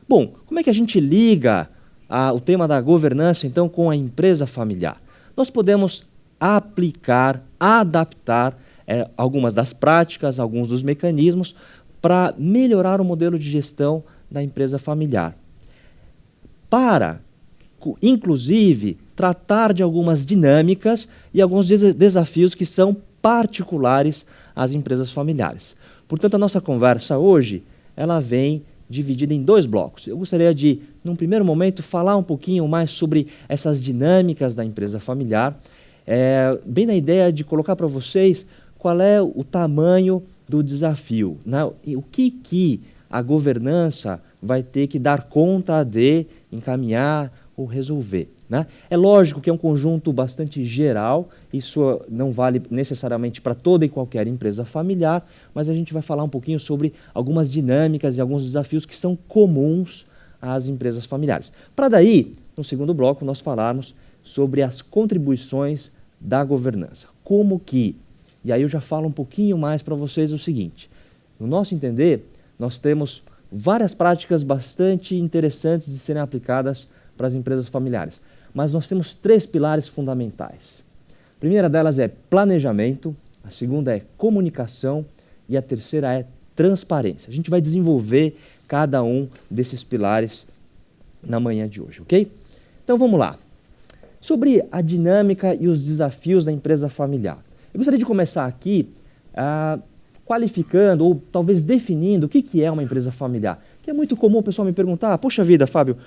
Bom, como é que a gente liga o tema da governança, então, com a empresa familiar? Nós podemos aplicar, adaptar algumas das práticas, alguns dos mecanismos para melhorar o modelo de gestão da empresa familiar. Para, inclusive, tratar de algumas dinâmicas e alguns desafios que são particulares às empresas familiares. Portanto, a nossa conversa hoje, ela vem dividida em dois blocos. Eu gostaria de, num primeiro momento, falar um pouquinho mais sobre essas dinâmicas da empresa familiar, bem na ideia de colocar para vocês qual é o tamanho do desafio, né? E o que a governança vai ter que dar conta de encaminhar ou resolver, né? É lógico que é um conjunto bastante geral, isso não vale necessariamente para toda e qualquer empresa familiar, mas a gente vai falar um pouquinho sobre algumas dinâmicas e alguns desafios que são comuns às empresas familiares. Para daí, no segundo bloco, nós falarmos sobre as contribuições da governança. Como que, e aí eu já falo um pouquinho mais para vocês o seguinte, no nosso entender, nós temos várias práticas bastante interessantes de serem aplicadas para as empresas familiares. Mas nós temos três pilares fundamentais. A primeira delas é planejamento, a segunda é comunicação e a terceira é transparência. A gente vai desenvolver cada um desses pilares na manhã de hoje, ok? Então vamos lá. Sobre a dinâmica e os desafios da empresa familiar. Eu gostaria de começar aqui qualificando ou talvez definindo o que é uma empresa familiar. Que é muito comum o pessoal me perguntar, poxa vida, Fábio,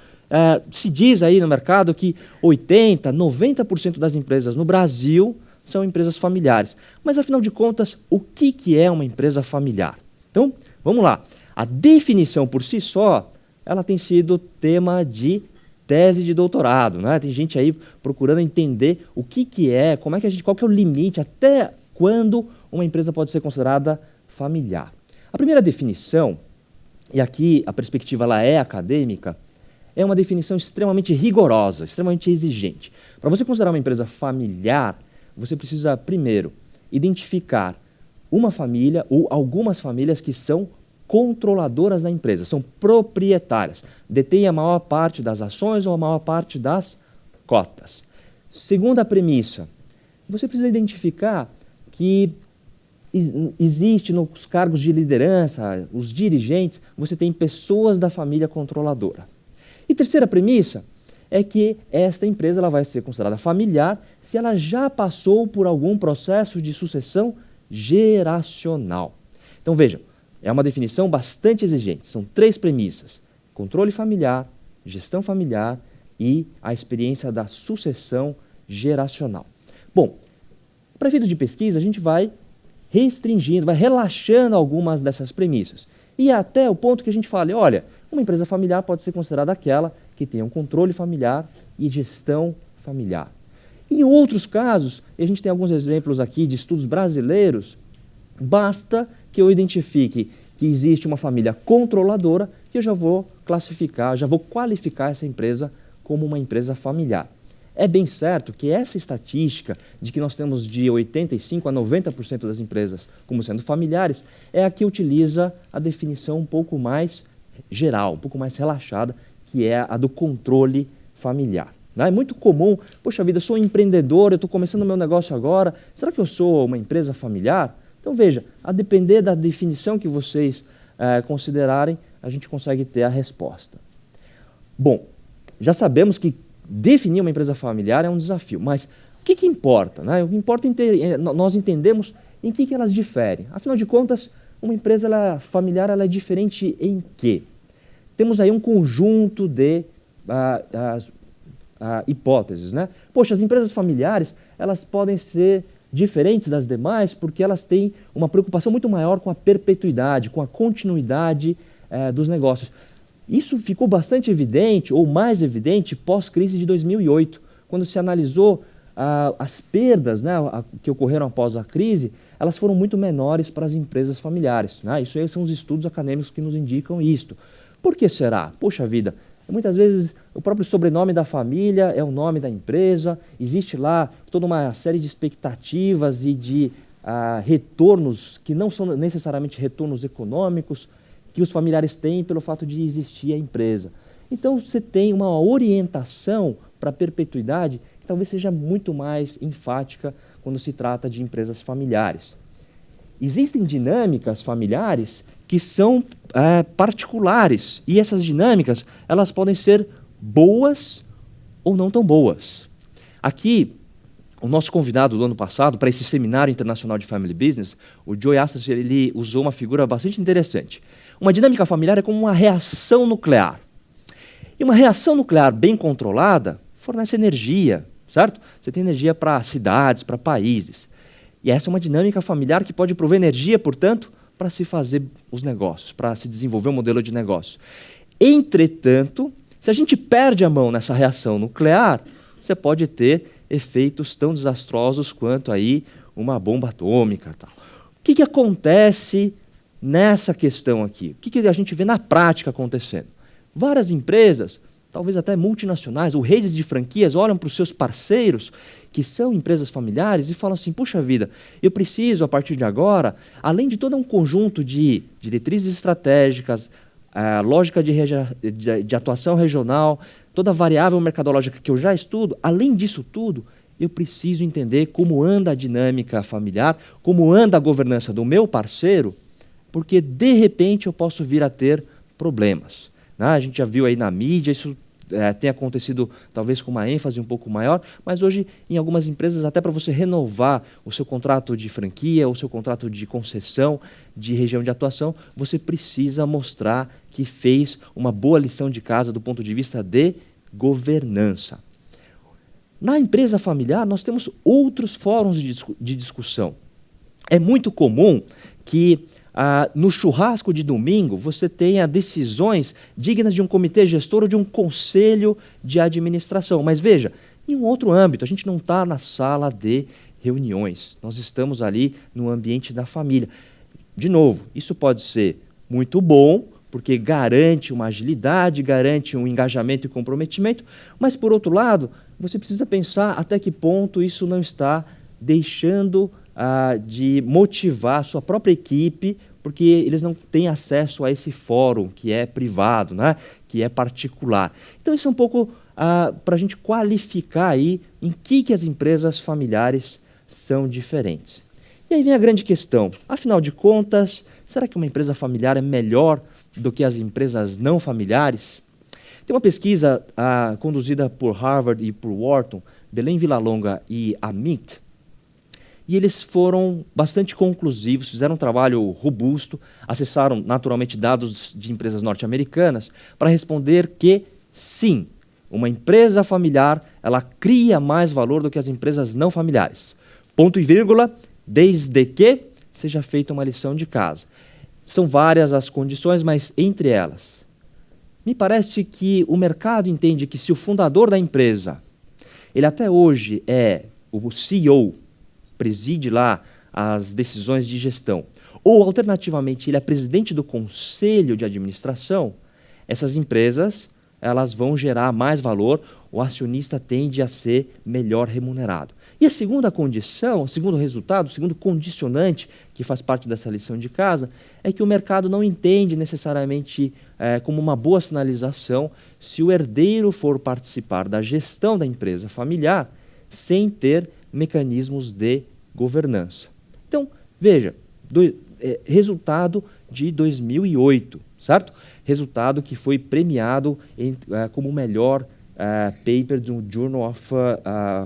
se diz aí no mercado que 80%, 90% das empresas no Brasil são empresas familiares. Mas, afinal de contas, o que é uma empresa familiar? Então, vamos lá. A definição por si só, ela tem sido tema de tese de doutorado, né? Tem gente aí procurando entender o que é, como é que qual que é o limite, até quando uma empresa pode ser considerada familiar. A primeira definição, e aqui a perspectiva ela é acadêmica, é uma definição extremamente rigorosa, extremamente exigente. Para você considerar uma empresa familiar, você precisa, primeiro, identificar uma família ou algumas famílias que são controladoras da empresa, são proprietárias, detêm a maior parte das ações ou a maior parte das cotas. Segunda premissa, você precisa identificar que existe nos cargos de liderança, os dirigentes, você tem pessoas da família controladora. E terceira premissa é que esta empresa ela vai ser considerada familiar se ela já passou por algum processo de sucessão geracional. Então veja, é uma definição bastante exigente, são três premissas: controle familiar, gestão familiar e a experiência da sucessão geracional. Bom, para efeitos de pesquisa a gente vai restringindo, vai relaxando algumas dessas premissas. E até o ponto que a gente fale, olha, uma empresa familiar pode ser considerada aquela que tenha um controle familiar e gestão familiar. Em outros casos, e a gente tem alguns exemplos aqui de estudos brasileiros, basta que eu identifique que existe uma família controladora que eu já vou classificar, já vou qualificar essa empresa como uma empresa familiar. É bem certo que essa estatística de que nós temos de 85% a 90% das empresas como sendo familiares é a que utiliza a definição um pouco mais geral, um pouco mais relaxada, que é a do controle familiar. É muito comum, poxa vida, eu sou um empreendedor, eu estou começando o meu negócio agora, será que eu sou uma empresa familiar? Então veja, a depender da definição que vocês considerarem, a gente consegue ter a resposta. Bom, já sabemos que definir uma empresa familiar é um desafio, mas o que importa? Né? O que importa é nós entendemos em que elas diferem. Afinal de contas, uma empresa familiar ela é diferente em quê? Temos aí um conjunto de hipóteses. Né? Poxa, as empresas familiares elas podem ser diferentes das demais porque elas têm uma preocupação muito maior com a perpetuidade, com a continuidade dos negócios. Isso ficou bastante evidente, ou mais evidente, pós-crise de 2008, quando se analisou as perdas, né, que ocorreram após a crise, elas foram muito menores para as empresas familiares. Né? Isso aí são os estudos acadêmicos que nos indicam isto. Por que será? Poxa vida, muitas vezes o próprio sobrenome da família é o nome da empresa, existe lá toda uma série de expectativas e de retornos que não são necessariamente retornos econômicos, que os familiares têm pelo fato de existir a empresa. Então, você tem uma orientação para a perpetuidade que talvez seja muito mais enfática quando se trata de empresas familiares. Existem dinâmicas familiares que são particulares, e essas dinâmicas elas podem ser boas ou não tão boas. Aqui, o nosso convidado do ano passado, para esse Seminário Internacional de Family Business, o Joe Aster, ele usou uma figura bastante interessante. Uma dinâmica familiar é como uma reação nuclear. E uma reação nuclear bem controlada fornece energia, certo? Você tem energia para cidades, para países. E essa é uma dinâmica familiar que pode prover energia, portanto, para se fazer os negócios, para se desenvolver um modelo de negócio. Entretanto, se a gente perde a mão nessa reação nuclear, você pode ter efeitos tão desastrosos quanto aí uma bomba atômica. Tal. O que acontece nessa questão aqui? O que a gente vê na prática acontecendo? Várias empresas, talvez até multinacionais ou redes de franquias, olham para os seus parceiros, que são empresas familiares, e falam assim, puxa vida, eu preciso, a partir de agora, além de todo um conjunto de diretrizes estratégicas, a lógica de atuação regional, toda a variável mercadológica que eu já estudo, além disso tudo, eu preciso entender como anda a dinâmica familiar, como anda a governança do meu parceiro, porque, de repente, eu posso vir a ter problemas. A gente já viu aí na mídia, isso tem acontecido talvez com uma ênfase um pouco maior, mas hoje em algumas empresas, até para você renovar o seu contrato de franquia, o seu contrato de concessão, de região de atuação, você precisa mostrar que fez uma boa lição de casa do ponto de vista de governança. Na empresa familiar, nós temos outros fóruns de discussão. É muito comum que no churrasco de domingo você tenha decisões dignas de um comitê gestor ou de um conselho de administração. Mas veja, em um outro âmbito, a gente não está na sala de reuniões, nós estamos ali no ambiente da família. De novo, isso pode ser muito bom, porque garante uma agilidade, garante um engajamento e comprometimento, mas, por outro lado, você precisa pensar até que ponto isso não está deixando de motivar a sua própria equipe, porque eles não têm acesso a esse fórum que é privado, né? Que é particular. Então, isso é um pouco para a gente qualificar aí em que as empresas familiares são diferentes. E aí vem a grande questão. Afinal de contas, será que uma empresa familiar é melhor do que as empresas não familiares? Tem uma pesquisa conduzida por Harvard e por Wharton, Belém Villalonga e Amit, e eles foram bastante conclusivos, fizeram um trabalho robusto, acessaram naturalmente dados de empresas norte-americanas para responder que, sim, uma empresa familiar ela cria mais valor do que as empresas não familiares. Ponto e vírgula, desde que seja feita uma lição de casa. São várias as condições, mas entre elas, me parece que o mercado entende que se o fundador da empresa, ele até hoje é o CEO, preside lá as decisões de gestão, ou, alternativamente, ele é presidente do conselho de administração, essas empresas elas vão gerar mais valor, o acionista tende a ser melhor remunerado. E a segunda condição, o segundo resultado, o segundo condicionante que faz parte dessa lição de casa, é que o mercado não entende necessariamente como uma boa sinalização se o herdeiro for participar da gestão da empresa familiar sem ter mecanismos de governança. Então, veja, resultado de 2008, certo? Resultado que foi premiado como o melhor paper do Journal of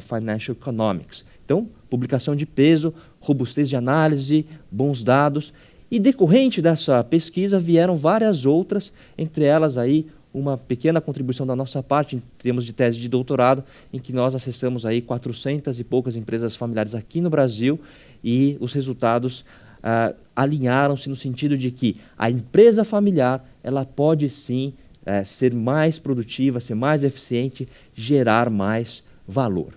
Financial Economics. Então, publicação de peso, robustez de análise, bons dados. E decorrente dessa pesquisa vieram várias outras, entre elas aí uma pequena contribuição da nossa parte em termos de tese de doutorado, em que nós acessamos aí 400 e poucas empresas familiares aqui no Brasil e os resultados alinharam-se no sentido de que a empresa familiar ela pode sim ser mais produtiva, ser mais eficiente, gerar mais valor.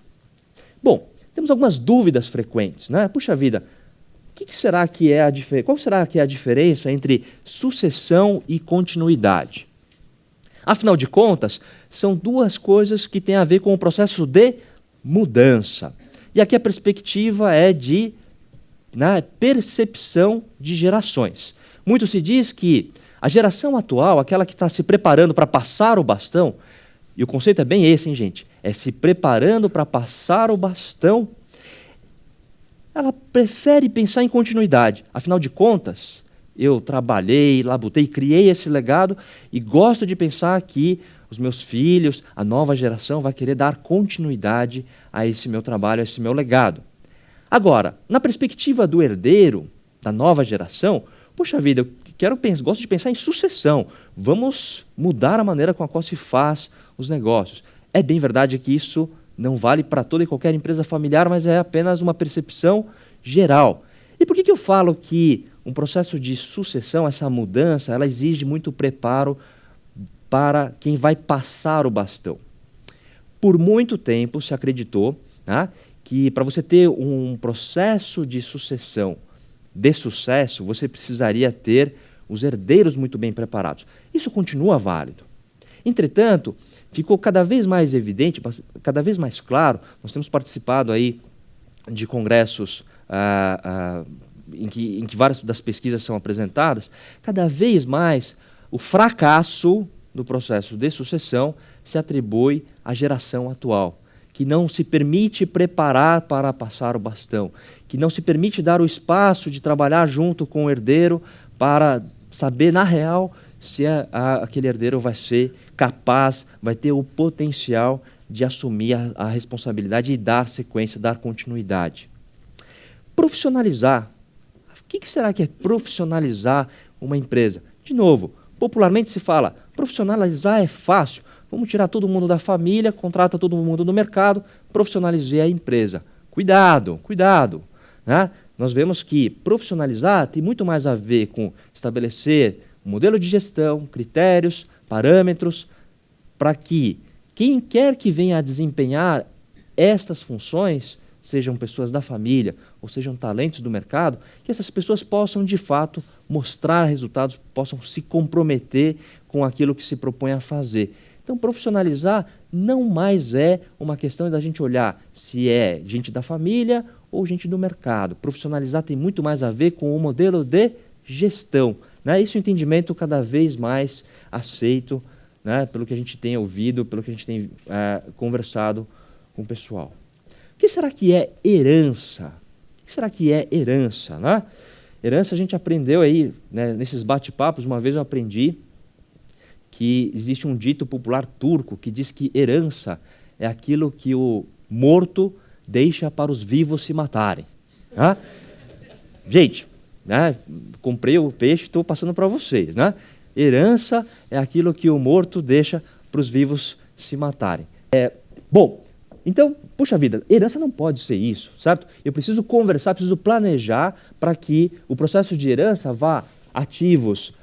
Bom, temos algumas dúvidas frequentes, né? Puxa vida, qual será que é a diferença entre sucessão e continuidade? Afinal de contas, são duas coisas que têm a ver com o processo de mudança. E aqui a perspectiva é de percepção de gerações. Muito se diz que A geração atual, aquela que está se preparando para passar o bastão, e o conceito é bem esse, hein, gente? É se preparando para passar o bastão. Ela prefere pensar em continuidade. Afinal de contas, eu trabalhei, labutei, criei esse legado e gosto de pensar que os meus filhos, a nova geração, vai querer dar continuidade a esse meu trabalho, a esse meu legado. Agora, na perspectiva do herdeiro, da nova geração, poxa vida, gosto de pensar em sucessão. Vamos mudar a maneira com a qual se faz os negócios. É bem verdade que isso não vale para toda e qualquer empresa familiar, mas é apenas uma percepção geral. E por que eu falo que um processo de sucessão, essa mudança, ela exige muito preparo para quem vai passar o bastão? Por muito tempo se acreditou, né, que para você ter um processo de sucessão de sucesso, você precisaria ter os herdeiros muito bem preparados. Isso continua válido. Entretanto, ficou cada vez mais evidente, cada vez mais claro, nós temos participado aí de congressos em que várias das pesquisas são apresentadas, cada vez mais o fracasso do processo de sucessão se atribui à geração atual, que não se permite preparar para passar o bastão, que não se permite dar o espaço de trabalhar junto com o herdeiro para saber, na real, se aquele herdeiro vai ser capaz, vai ter o potencial de assumir a responsabilidade e dar sequência, dar continuidade. Profissionalizar. O que será que é profissionalizar uma empresa? De novo, popularmente se fala, profissionalizar é fácil. Vamos tirar todo mundo da família, contrata todo mundo no mercado, profissionalizar a empresa. Cuidado, cuidado. Né? Nós vemos que profissionalizar tem muito mais a ver com estabelecer um modelo de gestão, critérios, parâmetros, para que quem quer que venha a desempenhar estas funções, sejam pessoas da família ou sejam talentos do mercado, que essas pessoas possam, de fato, mostrar resultados, possam se comprometer com aquilo que se propõe a fazer. Então, profissionalizar não mais é uma questão da gente olhar se é gente da família ou gente do mercado. Profissionalizar tem muito mais a ver com o modelo de gestão. Né? Esse é um entendimento cada vez mais aceito, né, pelo que a gente tem ouvido, pelo que a gente tem conversado com o pessoal. O que será que é herança? O que será que é herança? Né? Herança a gente aprendeu aí, né, nesses bate-papos, uma vez eu aprendi que existe um dito popular turco que diz que herança é aquilo que o morto deixa para os vivos se matarem. Né? Gente, né, comprei o peixe e estou passando para vocês. Né? Herança é aquilo que o morto deixa para os vivos se matarem. Bom, então, puxa vida, herança não pode ser isso, certo? Eu preciso conversar, preciso planejar para que o processo de herança vá ativos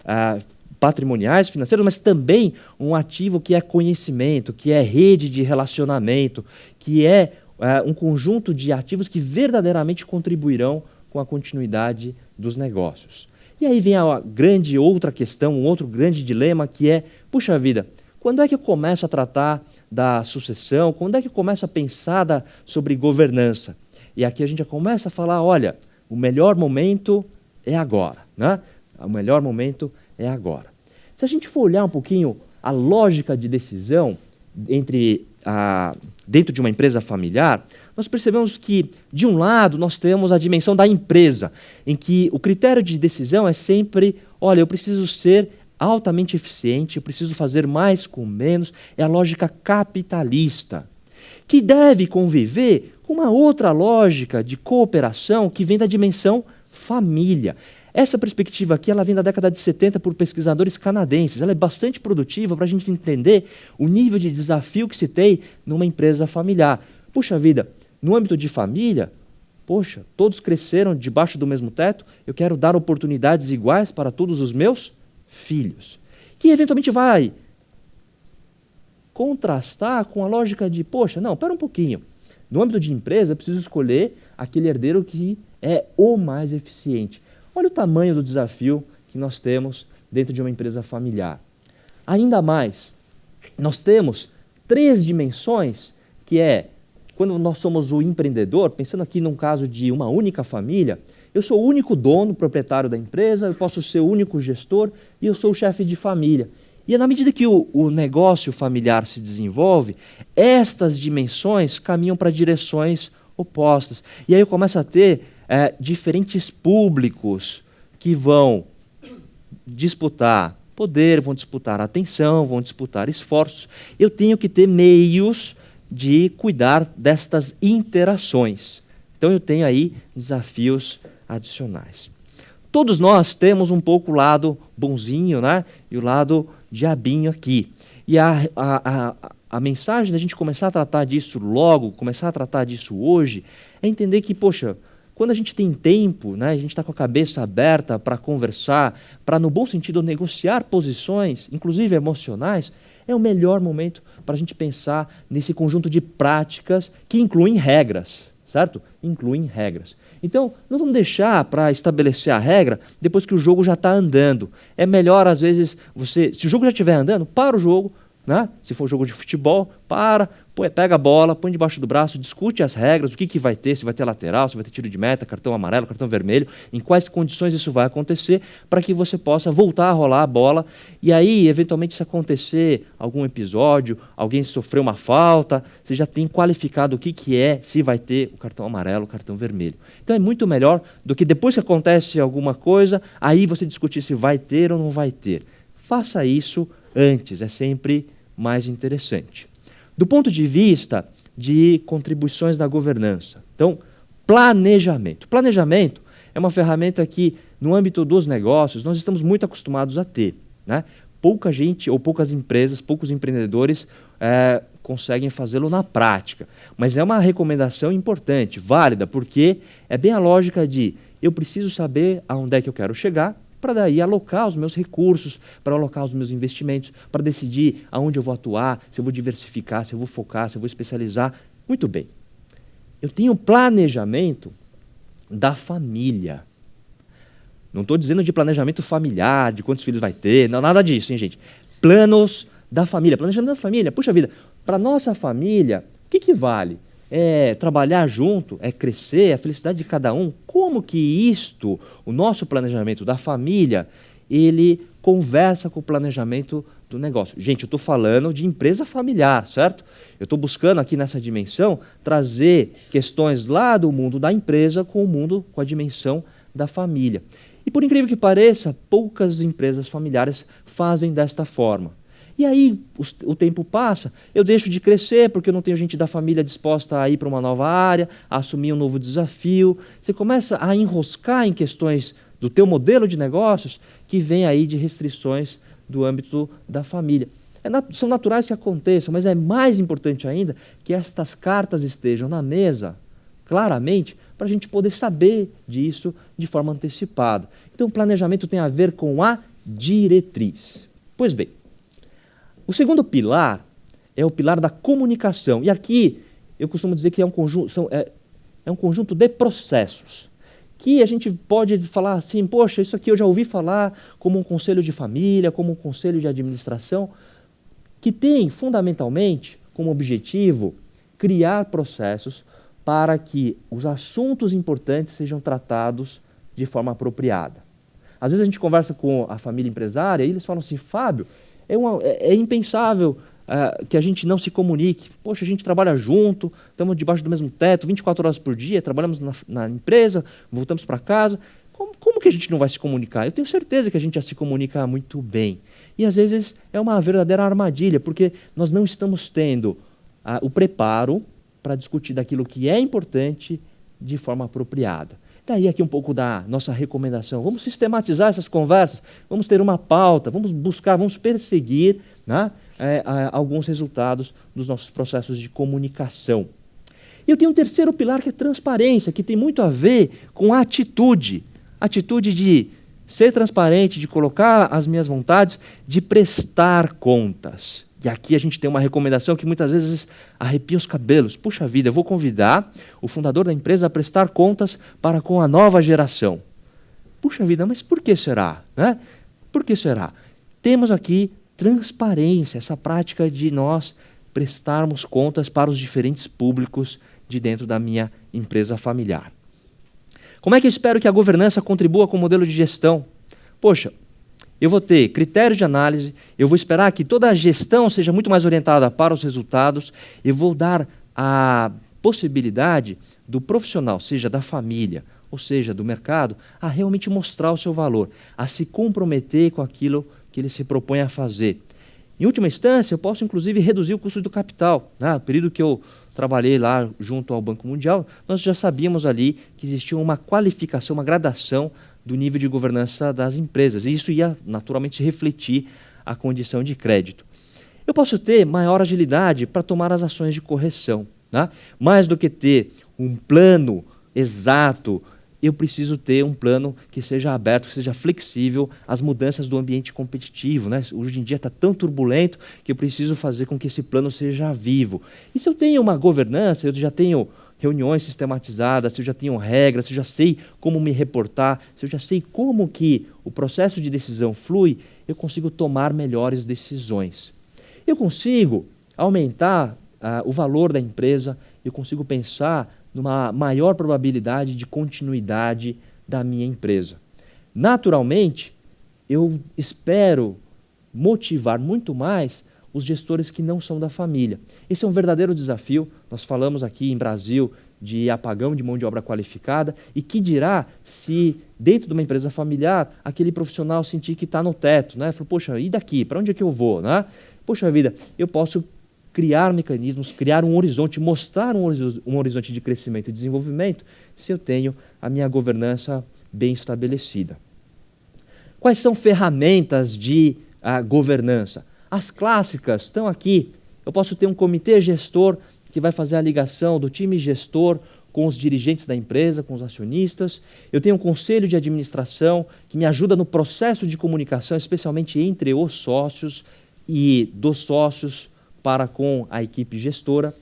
patrimoniais, financeiros, mas também um ativo que é conhecimento, que é rede de relacionamento, que é um conjunto de ativos que verdadeiramente contribuirão com a continuidade dos negócios. E aí vem a grande outra questão, um outro grande dilema, que é, puxa vida, quando é que eu começo a tratar da sucessão? Quando é que eu começo a pensar sobre governança? E aqui a gente já começa a falar, olha, o melhor momento é agora. Né? O melhor momento é agora. Se a gente for olhar um pouquinho a lógica de decisão dentro de uma empresa familiar, nós percebemos que, de um lado, nós temos a dimensão da empresa, em que o critério de decisão é sempre, olha, eu preciso ser altamente eficiente, eu preciso fazer mais com menos, é a lógica capitalista, que deve conviver com uma outra lógica de cooperação que vem da dimensão família. Essa perspectiva aqui ela vem da década de 70 por pesquisadores canadenses. Ela é bastante produtiva para a gente entender o nível de desafio que se tem numa empresa familiar. Puxa vida, no âmbito de família, poxa, todos cresceram debaixo do mesmo teto, eu quero dar oportunidades iguais para todos os meus filhos. Que eventualmente vai contrastar com a lógica de, poxa, não, espera um pouquinho. No âmbito de empresa, eu preciso escolher aquele herdeiro que é o mais eficiente. Olha o tamanho do desafio que nós temos dentro de uma empresa familiar. Ainda mais, nós temos 3 dimensões, que é, quando nós somos o empreendedor, pensando aqui num caso de uma única família, Eu sou o único dono, proprietário da empresa, eu posso ser o único gestor e eu sou o chefe de família. E na medida que o negócio familiar se desenvolve, estas dimensões caminham para direções opostas. E aí eu começo a ter diferentes públicos que vão disputar poder, vão disputar atenção, vão disputar esforços. Eu tenho que ter meios de cuidar destas interações. Então eu tenho aí desafios adicionais. Todos nós temos um pouco o lado bonzinho, né? E o lado diabinho aqui. E a mensagem da gente começar a tratar disso logo, começar a tratar disso hoje, é entender que, poxa, quando a gente tem tempo, né, a gente está com a cabeça aberta para conversar, para, no bom sentido, negociar posições, inclusive emocionais, é o melhor momento para a gente pensar nesse conjunto de práticas que incluem regras, certo? Incluem regras. Então, não vamos deixar para estabelecer a regra depois que o jogo já está andando. É melhor, às vezes, se o jogo já estiver andando, para o jogo, né? Se for jogo de futebol, pega a bola, põe debaixo do braço, discute as regras, o que vai ter, se vai ter lateral, se vai ter tiro de meta, cartão amarelo, cartão vermelho, em quais condições isso vai acontecer, para que você possa voltar a rolar a bola. E aí, eventualmente, se acontecer algum episódio, alguém sofreu uma falta, você já tem qualificado o que é, se vai ter o cartão amarelo, o cartão vermelho. Então é muito melhor do que depois que acontece alguma coisa, aí você discutir se vai ter ou não vai ter. Faça isso antes, é sempre mais interessante. Do ponto de vista de contribuições da governança, então, planejamento. Planejamento é uma ferramenta que, no âmbito dos negócios, nós estamos muito acostumados a ter, né? Pouca gente ou poucas empresas, poucos empreendedores conseguem fazê-lo na prática. Mas é uma recomendação importante, válida, porque é bem a lógica de eu preciso saber aonde é que eu quero chegar, para daí alocar os meus recursos, para alocar os meus investimentos, para decidir aonde eu vou atuar, se eu vou diversificar, se eu vou focar, se eu vou especializar. Muito bem. Eu tenho planejamento da família. Não estou dizendo de planejamento familiar, de quantos filhos vai ter, não, nada disso, hein, gente? Planos da família. Planejamento da família. Puxa vida, para nossa família, o que vale? É trabalhar junto, é crescer, é a felicidade de cada um. Como que isto, o nosso planejamento da família, ele conversa com o planejamento do negócio? Gente, eu estou falando de empresa familiar, certo? Eu estou buscando aqui nessa dimensão trazer questões lá do mundo da empresa com o mundo, com a dimensão da família. E por incrível que pareça, poucas empresas familiares fazem desta forma. E aí o tempo passa, eu deixo de crescer porque eu não tenho gente da família disposta a ir para uma nova área, a assumir um novo desafio. Você começa a enroscar em questões do teu modelo de negócios que vem aí de restrições do âmbito da família. São naturais que aconteçam, mas é mais importante ainda que estas cartas estejam na mesa, claramente, para a gente poder saber disso de forma antecipada. Então, o planejamento tem a ver com a diretriz. Pois bem, o segundo pilar é o pilar da comunicação. E aqui eu costumo dizer que é um conjunto de processos que a gente pode falar assim, poxa, isso aqui eu já ouvi falar como um conselho de família, como um conselho de administração, que tem fundamentalmente como objetivo criar processos para que os assuntos importantes sejam tratados de forma apropriada. Às vezes a gente conversa com a família empresária e eles falam assim, Fábio, é impensável que a gente não se comunique. Poxa, a gente trabalha junto, estamos debaixo do mesmo teto, 24 horas por dia, trabalhamos na empresa, voltamos para casa. Como que a gente não vai se comunicar? Eu tenho certeza que a gente já se comunica muito bem. E às vezes é uma verdadeira armadilha, porque nós não estamos tendo o preparo para discutir daquilo que é importante de forma apropriada. Daí aqui um pouco da nossa recomendação. Vamos sistematizar essas conversas, vamos ter uma pauta, vamos buscar, vamos perseguir, né, alguns resultados dos nossos processos de comunicação. E eu tenho um terceiro pilar que é transparência, que tem muito a ver com a atitude. Atitude de ser transparente, de colocar as minhas vontades, de prestar contas. E aqui a gente tem uma recomendação que muitas vezes arrepia os cabelos. Puxa vida, eu vou convidar o fundador da empresa a prestar contas para com a nova geração. Puxa vida, mas por que será? Né? Por que será? Temos aqui transparência, essa prática de nós prestarmos contas para os diferentes públicos de dentro da minha empresa familiar. Como é que eu espero que a governança contribua com o modelo de gestão? Poxa, eu vou ter critérios de análise, eu vou esperar que toda a gestão seja muito mais orientada para os resultados, eu vou dar a possibilidade do profissional, seja da família, ou seja, do mercado, a realmente mostrar o seu valor, a se comprometer com aquilo que ele se propõe a fazer. Em última instância, eu posso, inclusive, reduzir o custo do capital. No período que eu trabalhei lá junto ao Banco Mundial, nós já sabíamos ali que existia uma qualificação, uma gradação do nível de governança das empresas. E isso ia, naturalmente, refletir a condição de crédito. Eu posso ter maior agilidade para tomar as ações de correção. Mais do que ter um plano exato, eu preciso ter um plano que seja aberto, que seja flexível às mudanças do ambiente competitivo. Hoje em dia está tão turbulento que eu preciso fazer com que esse plano seja vivo. E se eu tenho uma governança, eu já tenho reuniões sistematizadas, se eu já tenho regras, se eu já sei como me reportar, se eu já sei como que o processo de decisão flui, eu consigo tomar melhores decisões. Eu consigo aumentar o valor da empresa, eu consigo pensar numa maior probabilidade de continuidade da minha empresa. Naturalmente, eu espero motivar muito mais os gestores que não são da família. Esse é um verdadeiro desafio. Nós falamos aqui em Brasil de apagão de mão de obra qualificada, e que dirá se dentro de uma empresa familiar aquele profissional sentir que está no teto, Fala, poxa, e daqui? Para onde é que eu vou? Poxa vida, eu posso criar mecanismos, criar um horizonte, mostrar um horizonte de crescimento e desenvolvimento se eu tenho a minha governança bem estabelecida. Quais são ferramentas de governança? As clássicas estão aqui. Eu posso ter um comitê gestor que vai fazer a ligação do time gestor com os dirigentes da empresa, com os acionistas. Eu tenho um conselho de administração que me ajuda no processo de comunicação, especialmente entre os sócios e dos sócios para com a equipe gestora.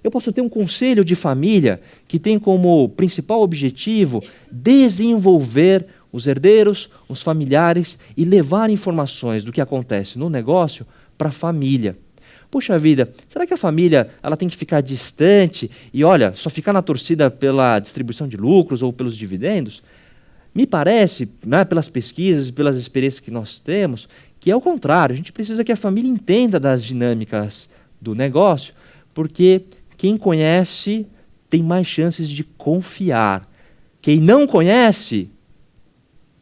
Eu posso ter um conselho de família que tem como principal objetivo desenvolver os herdeiros, os familiares e levar informações do que acontece no negócio para a família. Puxa vida, será que a família ela tem que ficar distante e, olha, só ficar na torcida pela distribuição de lucros ou pelos dividendos? Me parece, pelas pesquisas e pelas experiências que nós temos, que é o contrário. A gente precisa que a família entenda das dinâmicas do negócio, porque quem conhece tem mais chances de confiar. Quem não conhece,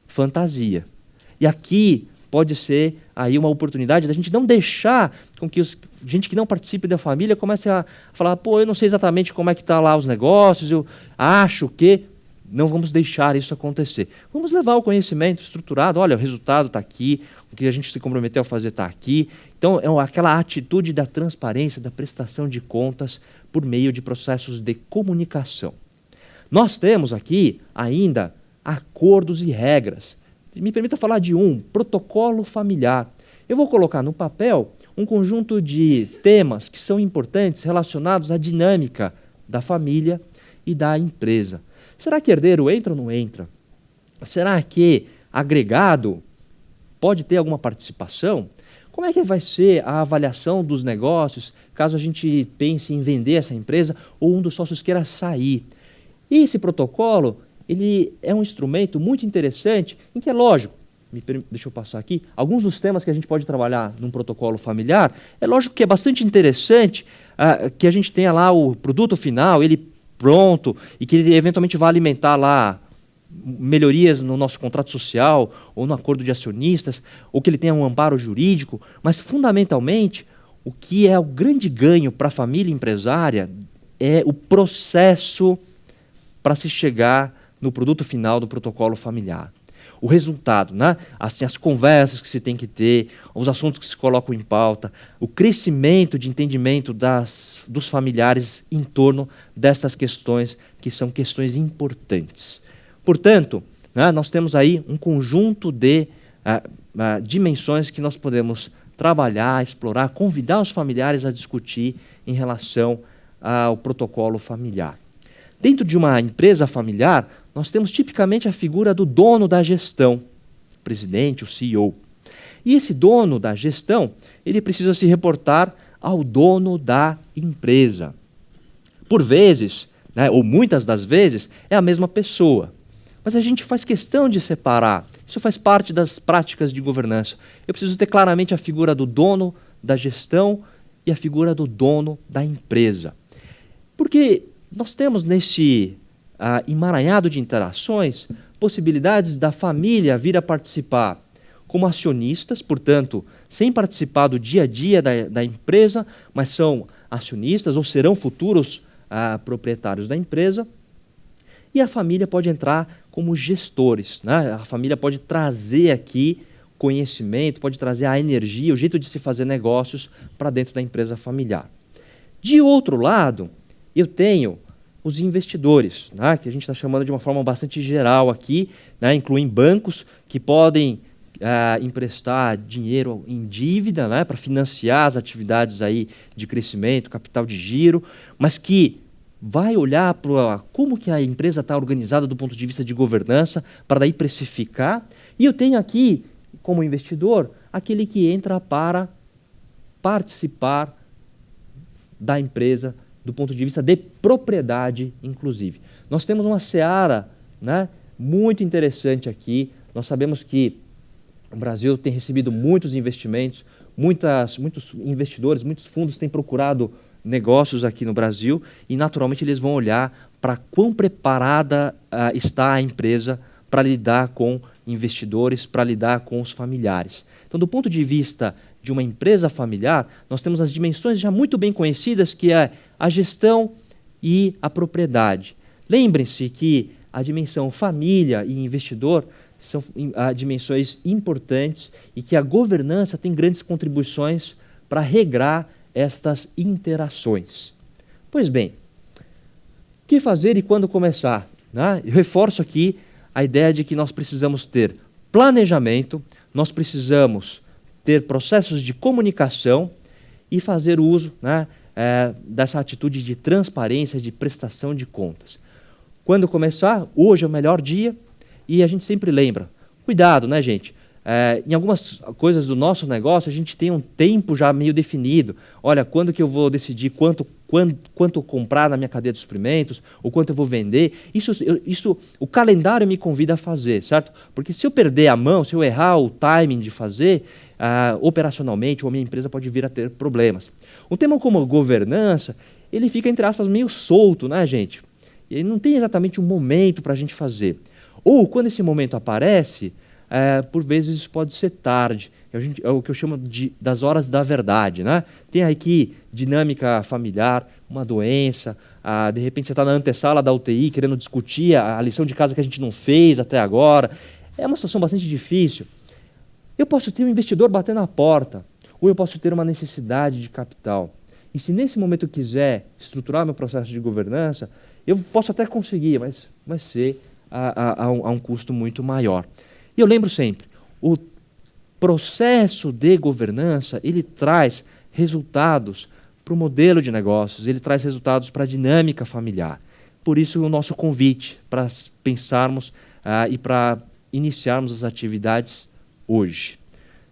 fantasia. E aqui pode ser aí uma oportunidade da gente não deixar com que gente que não participe da família comece a falar, eu não sei exatamente como é que está lá os negócios, eu acho que... Não vamos deixar isso acontecer. Vamos levar o conhecimento estruturado. Olha, o resultado está aqui, o que a gente se comprometeu a fazer está aqui. Então, é aquela atitude da transparência, da prestação de contas por meio de processos de comunicação. Nós temos aqui ainda acordos e regras. Me permita falar de um protocolo familiar. Eu vou colocar no papel um conjunto de temas que são importantes relacionados à dinâmica da família e da empresa. Será que herdeiro entra ou não entra? Será que agregado pode ter alguma participação? Como é que vai ser a avaliação dos negócios caso a gente pense em vender essa empresa ou um dos sócios queira sair? E esse protocolo, ele é um instrumento muito interessante em que é lógico, deixa eu passar aqui, alguns dos temas que a gente pode trabalhar num protocolo familiar, é lógico que é bastante interessante que a gente tenha lá o produto final, ele pronto, e que ele eventualmente vai alimentar lá melhorias no nosso contrato social ou no acordo de acionistas, ou que ele tenha um amparo jurídico, mas fundamentalmente o que é o grande ganho para a família empresária é o processo para se chegar no produto final do protocolo familiar. O resultado, assim, as conversas que se tem que ter, os assuntos que se colocam em pauta, o crescimento de entendimento dos familiares em torno destas questões, que são questões importantes. Portanto, nós temos aí um conjunto de dimensões que nós podemos trabalhar, explorar, convidar os familiares a discutir em relação ao protocolo familiar. Dentro de uma empresa familiar, nós temos tipicamente a figura do dono da gestão, o presidente, o CEO. E esse dono da gestão, ele precisa se reportar ao dono da empresa. Por vezes, ou muitas das vezes, é a mesma pessoa. mas a gente faz questão de separar. Isso faz parte das práticas de governança. Eu preciso ter claramente a figura do dono da gestão e a figura do dono da empresa. Porque nós temos nesse emaranhado de interações possibilidades da família vir a participar como acionistas, portanto, sem participar do dia a dia da empresa, mas são acionistas ou serão futuros proprietários da empresa. E a família pode entrar como gestores, né? A família pode trazer aqui conhecimento, pode trazer a energia, o jeito de se fazer negócios para dentro da empresa familiar. De outro lado, eu tenho os investidores, né, que a gente está chamando de uma forma bastante geral aqui, né, incluem bancos que podem emprestar dinheiro em dívida, né, para financiar as atividades aí de crescimento, capital de giro, mas que vai olhar para como que a empresa está organizada do ponto de vista de governança, para daí precificar. E eu tenho aqui, como investidor, aquele que entra para participar da empresa do ponto de vista de propriedade, inclusive. Nós temos uma seara, né, muito interessante aqui. Nós sabemos que o Brasil tem recebido muitos investimentos, muitos investidores, muitos fundos têm procurado negócios aqui no Brasil e, naturalmente, eles vão olhar para quão preparada está a empresa para lidar com investidores, para lidar com os familiares. Então, do ponto de vista de uma empresa familiar, nós temos as dimensões já muito bem conhecidas, que é a gestão e a propriedade. Lembrem-se que a dimensão família e investidor são dimensões importantes e que a governança tem grandes contribuições para regrar estas interações. Pois bem, o que fazer e quando começar? Né? Eu reforço aqui a ideia de que nós precisamos ter planejamento, nós precisamos ter processos de comunicação e fazer uso, né, dessa atitude de transparência, de prestação de contas. Quando começar? Hoje é o melhor dia e a gente sempre lembra. Cuidado, né, gente? Em algumas coisas do nosso negócio, a gente tem um tempo já meio definido. Olha, quando que eu vou decidir quanto comprar na minha cadeia de suprimentos, ou quanto eu vou vender. Isso o calendário me convida a fazer, certo? Porque se eu perder a mão, se eu errar o timing de fazer, operacionalmente, ou a minha empresa pode vir a ter problemas. Um tema como governança, ele fica, entre aspas, meio solto, né, gente? E ele não tem exatamente um momento para a gente fazer. Ou, quando esse momento aparece, por vezes isso pode ser tarde. É o que eu chamo das horas da verdade, né? Tem aqui dinâmica familiar, uma doença, de repente você está na antessala da UTI querendo discutir a lição de casa que a gente não fez até agora. É uma situação bastante difícil. Eu posso ter um investidor batendo na porta, ou eu posso ter uma necessidade de capital. E se nesse momento eu quiser estruturar meu processo de governança, eu posso até conseguir, mas vai ser a um custo muito maior. E eu lembro sempre, o processo de governança, ele traz resultados para o modelo de negócios, ele traz resultados para a dinâmica familiar. Por isso, o nosso convite para pensarmos e para iniciarmos as atividades hoje.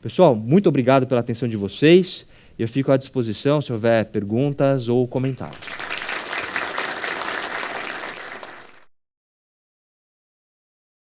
Pessoal, muito obrigado pela atenção de vocês. Eu fico à disposição se houver perguntas ou comentários.